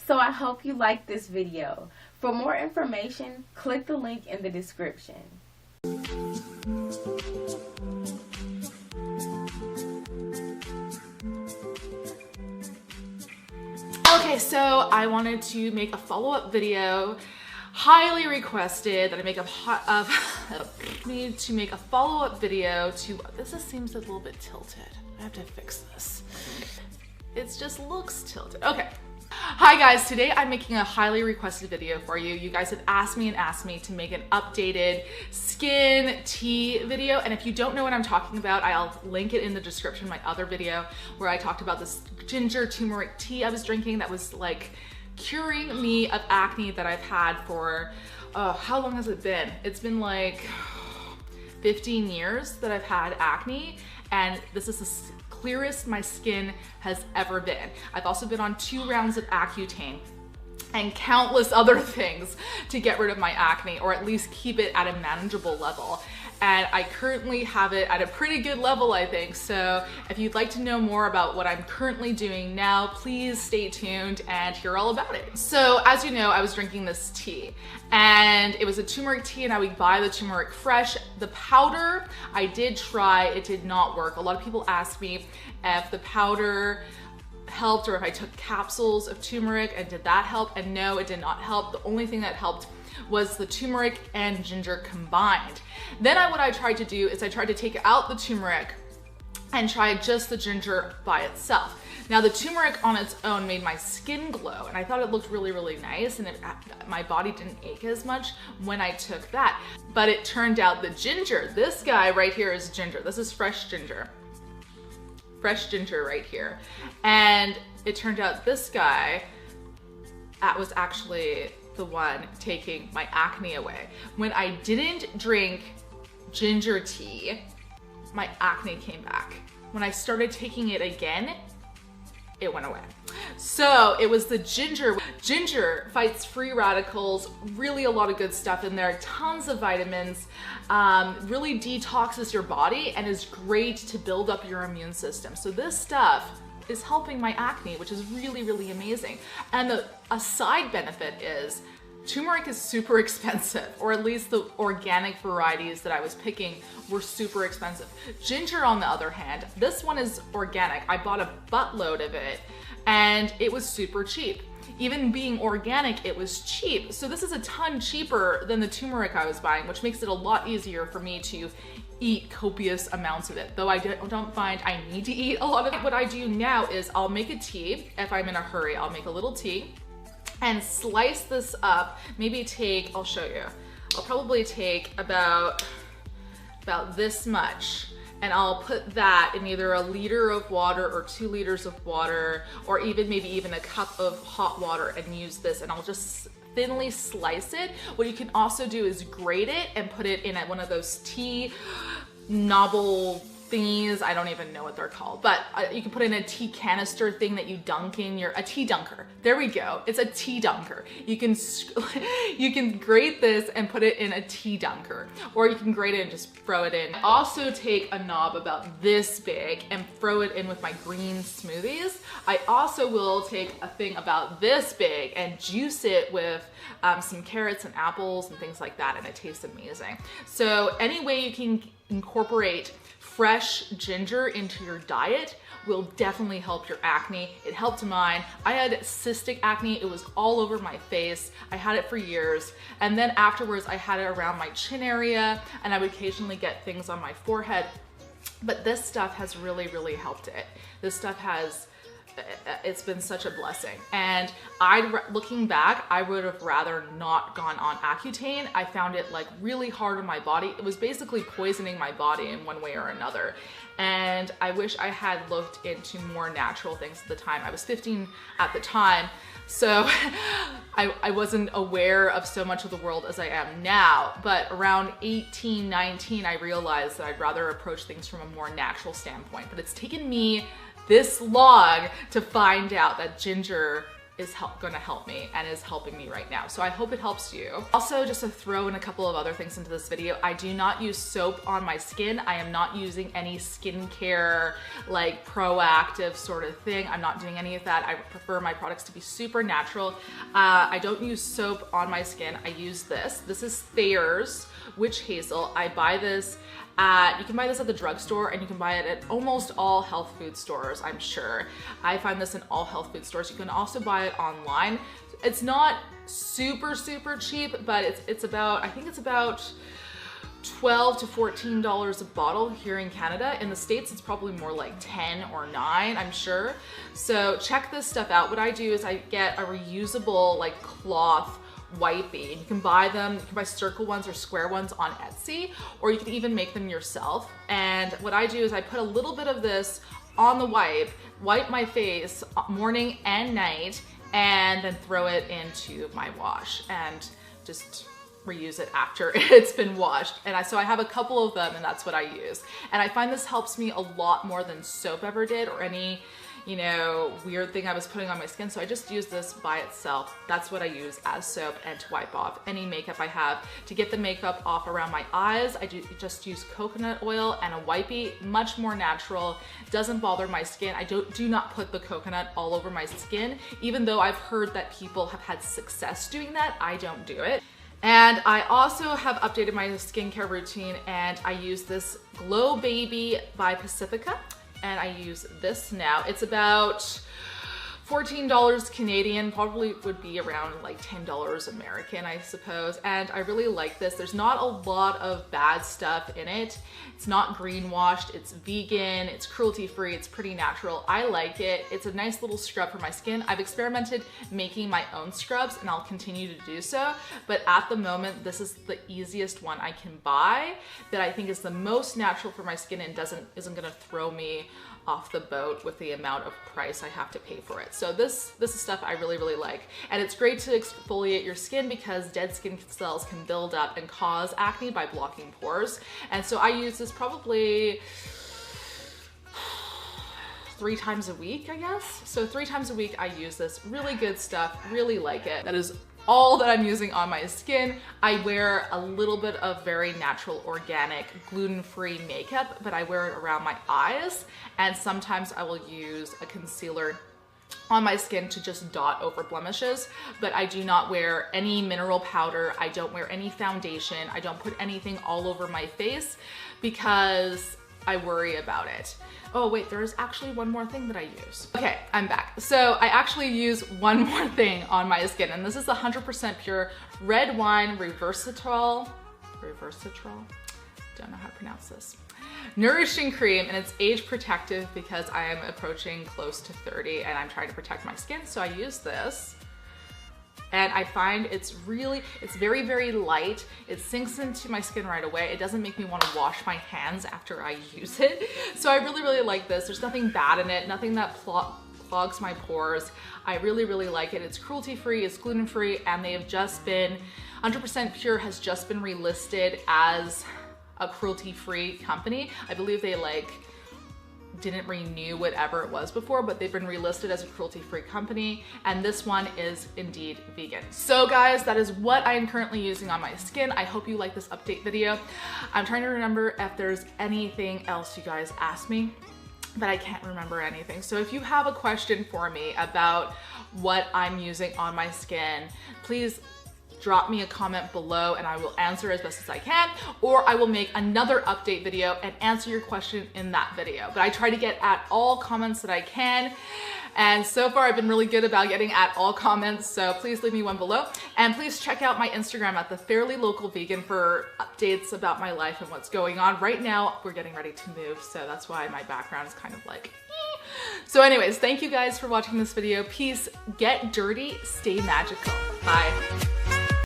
So I hope you liked this video. For more information, click the link in the description. Okay, so I wanted to make a follow-up video, highly requested that I make need to make a follow-up video to, seems a little bit tilted. I have to fix this. It just looks tilted. Okay. Hi guys, today I'm making a highly requested video for you. You guys have asked me to make an updated skin tea video. And if you don't know what I'm talking about, I'll link it in the description, my other video where I talked about this ginger turmeric tea I was drinking that was like curing me of acne that I've had for, how long has it been? It's been like 15 years that I've had acne, and this is the clearest my skin has ever been. I've also been on 2 rounds of Accutane and countless other things to get rid of my acne, or at least keep it at a manageable level. And I currently have it at a pretty good level, I think. So if you'd like to know more about what I'm currently doing now, please stay tuned and hear all about it. So as you know, I was drinking this tea, and it was a turmeric tea, and I would buy the turmeric fresh. The powder, I did try, it did not work. A lot of people ask me if the powder helped or if I took capsules of turmeric, and did that help? And no, it did not help. The only thing that helped was the turmeric and ginger combined. Then what I tried to do is I tried to take out the turmeric and try just the ginger by itself. Now the turmeric on its own made my skin glow, and I thought it looked really, really nice, and my body didn't ache as much when I took that. But it turned out the ginger, this guy right here is ginger. This is fresh ginger. Fresh ginger right here. And it turned out this guy, that was actually the one taking my acne away. When I didn't drink ginger tea, my acne came back. When I started taking it again, it went away. So it was the ginger. Ginger fights free radicals, really a lot of good stuff in there, tons of vitamins, really detoxes your body and is great to build up your immune system. So this stuff is helping my acne, which is really, really amazing. And a side benefit is turmeric is super expensive, or at least the organic varieties that I was picking were super expensive. Ginger, on the other hand, this one is organic. I bought a buttload of it and it was super cheap. Even being organic, it was cheap. So this is a ton cheaper than the turmeric I was buying, which makes it a lot easier for me to eat copious amounts of it, though I don't find I need to eat a lot of it. What I do now is I'll make a tea. If I'm in a hurry, I'll make a little tea and slice this up. Maybe take, I'll show you. I'll probably take about this much, and I'll put that in either a liter of water or 2 liters of water, or maybe even a cup of hot water, and use this, and I'll just thinly slice it. What you can also do is grate it and put it in one of those tea knobble thingies. I don't even know what they're called, but you can put in a tea canister thing that you dunk in a tea dunker. There we go. It's a tea dunker. You can grate this and put it in a tea dunker, or you can grate it and just throw it in. Also take a knob about this big and throw it in with my green smoothies. I also will take a thing about this big and juice it with some carrots and apples and things like that, and it tastes amazing. So any way you can incorporate fresh ginger into your diet will definitely help your acne. It helped mine. I had cystic acne. It was all over my face. I had it for years. And then afterwards, I had it around my chin area, and I would occasionally get things on my forehead. But this stuff has really, really helped it. This stuff it's been such a blessing. And looking back, I would have rather not gone on Accutane. I found it like really hard on my body. It was basically poisoning my body in one way or another. And I wish I had looked into more natural things at the time. I was 15 at the time, so I wasn't aware of so much of the world as I am now. But around 18, 19, I realized that I'd rather approach things from a more natural standpoint. But it's taken me this long to find out that ginger is gonna help me and is helping me right now. So I hope it helps you. Also, just to throw in a couple of other things into this video, I do not use soap on my skin. I am not using any skincare, like proactive sort of thing. I'm not doing any of that. I prefer my products to be super natural. I don't use soap on my skin. I use this. This is Thayer's Witch Hazel. I buy this you can buy this at the drugstore, and you can buy it at almost all health food stores, I'm sure. I find this in all health food stores. You can also buy it online. It's not super cheap, but it's about, I think it's about $12 to $14 a bottle here in Canada. In the States, it's probably more like 10 or 9, I'm sure. So check this stuff out. What I do is I get a reusable like cloth wipey. You can buy them, you can buy circle ones or square ones on Etsy, or you can even make them yourself. And what I do is I put a little bit of this on the wipe my face morning and night, and then throw it into my wash and just reuse it after it's been washed. And so I have a couple of them, and that's what I use. And I find this helps me a lot more than soap ever did, or any, you know, weird thing I was putting on my skin. So I just use this by itself. That's what I use as soap, and to wipe off any makeup I have. To get the makeup off around my eyes, I just use coconut oil and a wipey, much more natural, doesn't bother my skin. I do not put the coconut all over my skin, even though I've heard that people have had success doing that. I don't do it. And I also have updated my skincare routine, and I use this Glow Baby by Pacifica. And I use this now. It's about $14 Canadian, probably would be around like $10 American, I suppose. And I really like this. There's not a lot of bad stuff in it. It's not greenwashed, it's vegan, it's cruelty-free, it's pretty natural. I like it. It's a nice little scrub for my skin. I've experimented making my own scrubs, and I'll continue to do so. But at the moment, this is the easiest one I can buy that I think is the most natural for my skin and isn't gonna throw me off the boat with the amount of price I have to pay for it. So this is stuff I really like. And it's great to exfoliate your skin because dead skin cells can build up and cause acne by blocking pores. And so I use this probably 3 times a week, I guess. So 3 times a week I use this. Really good stuff, really like it. That is all that I'm using on my skin. I wear a little bit of very natural, organic, gluten-free makeup, but I wear it around my eyes, and sometimes I will use a concealer on my skin to just dot over blemishes, but I do not wear any mineral powder. I don't wear any foundation. I don't put anything all over my face because I worry about it. Oh wait, there is actually one more thing that I use. Okay, I'm back. So I actually use one more thing on my skin, and this is 100% pure red wine resveratrol. Don't know how to pronounce this. Nourishing cream, and it's age protective because I am approaching close to 30 and I'm trying to protect my skin. So I use this. And I find it's very light. It sinks into my skin right away. It doesn't make me want to wash my hands after I use it. So I really like this. There's nothing bad in it, nothing that clogs my pores. I really like it. It's cruelty-free, it's gluten-free, and they have just been, 100% Pure has just been relisted as a cruelty-free company. I believe they didn't renew whatever it was before, but they've been relisted as a cruelty-free company, and this one is indeed vegan. So guys, that is what I am currently using on my skin. I hope you like this update video. I'm trying to remember if there's anything else you guys asked me, but I can't remember anything. So if you have a question for me about what I'm using on my skin, please drop me a comment below and I will answer as best as I can, or I will make another update video and answer your question in that video. But I try to get at all comments that I can, and so far I've been really good about getting at all comments, so please leave me one below. And please check out my Instagram at The Fairly Local Vegan for updates about my life and what's going on. Right now, we're getting ready to move, so that's why my background is kind of like So anyways, thank you guys for watching this video. Peace, get dirty, stay magical. Bye.